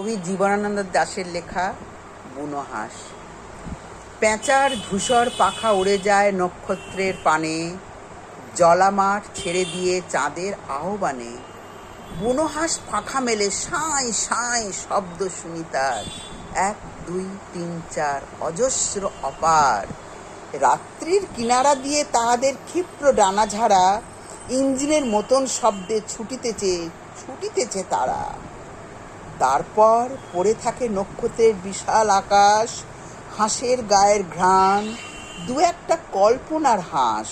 কবি জীবনানন্দ দাশের লেখা বুনো হাঁস। পেঁচার ধূসর পাখা উড়ে যায় নক্ষত্রের পানে, জলামাঠ ছেড়ে দিয়ে চাঁদের আহ্বানে। বুনো হাঁস পাখা মেলে সাঁই সাঁই শব্দ শুনি তার, 1 2 3 4 অজস্র অপার। রাত্রির কিনারা দিয়ে তাহাদের ক্ষিপ্র ডানা ঝাড়া ইঞ্জিনের মতন শব্দে ছুটিতেছে তারা। তারপর পড়ে থাকে নক্ষত্রের বিশাল আকাশ, হাঁসের গায়ের ঘ্রাণ, দু একটা কল্পনার হাঁস।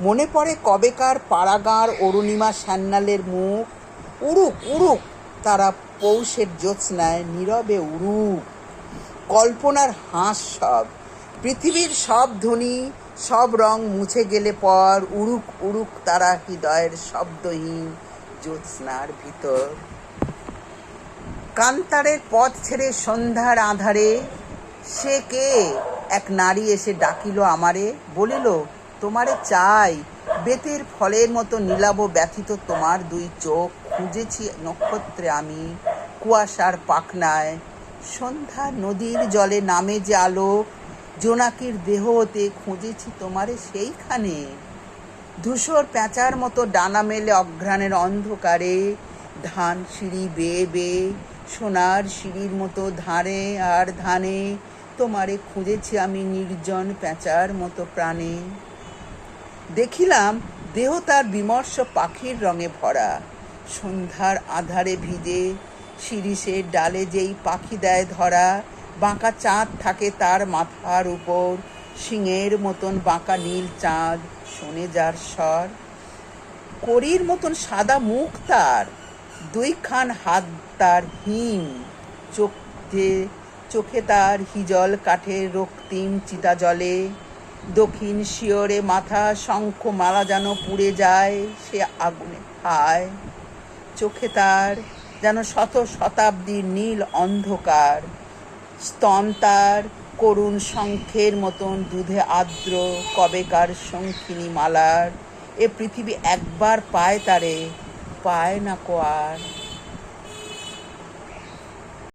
মনে পড়ে কবেকার পাড়াগাঁর অরুণিমা সান্যালের মুখ। উড়ুক উড়ুক তারা পৌষের জ্যোৎস্নায় নীরবে উড়ুক। কল্পনার হাঁস সব, পৃথিবীর সব ধ্বনি সব রং মুছে গেলে পর উড়ুক উড়ুক তারা হৃদয়ের শব্দহীন জ্যোৎস্নার ভিতর। কান্তারের পথ ছেড়ে সন্ধ্যার আঁধারে সে কে এক নারী এসে ডাকিল আমারে, বলিল তোমারে চাই। বেতের ফলের মতো নীলাভ ব্যথিত তোমার 2 চোখ, খুঁজেছি নক্ষত্রে আমি কুয়াশার পাখনায়। সন্ধ্যা নদীর জলে নামে যে আলোক, জোনাকির দেহ হতে খুঁজেছি তোমারে সেইখানে। ধূসর পেঁচার মতো ডানা মেলে অঘ্রাণের অন্ধকারে, ধান সিঁড়ি বেয়ে বেয়ে সোনার সিঁড়ির মতো ধারে আর ধানে তোমারে খুঁজেছি আমি নির্জন পেঁচার মতো প্রাণে। দেখিলাম দেহ তার বিমর্ষ পাখির রঙে ভরা, সন্ধ্যার আধারে ভিজে শিরিষের ডালে যেই পাখি দেয় ধরা। বাঁকা চাঁদ থাকে তার মাথার উপর, শিঙের মতন বাঁকা নীল চাঁদ শোনে যার স্বর। করির মতন সাদা মুখ তার, 2 খান হাত তার হিম, চোখে তার হিজল কাঠের রক্তিম চিতা জলে। দক্ষিণ শিয়রে মাথা শঙ্খ মালা যেন পুড়ে যায় সে আগুনে হায়। চোখে তার যেন শত শতাব্দীর নীল অন্ধকার, স্তন তার করুণ শঙ্খের মতন দুধে আর্দ্র কবেকার শঙ্খিনী মালার। এ পৃথিবী একবার পায় তারে, পায় না কো আর।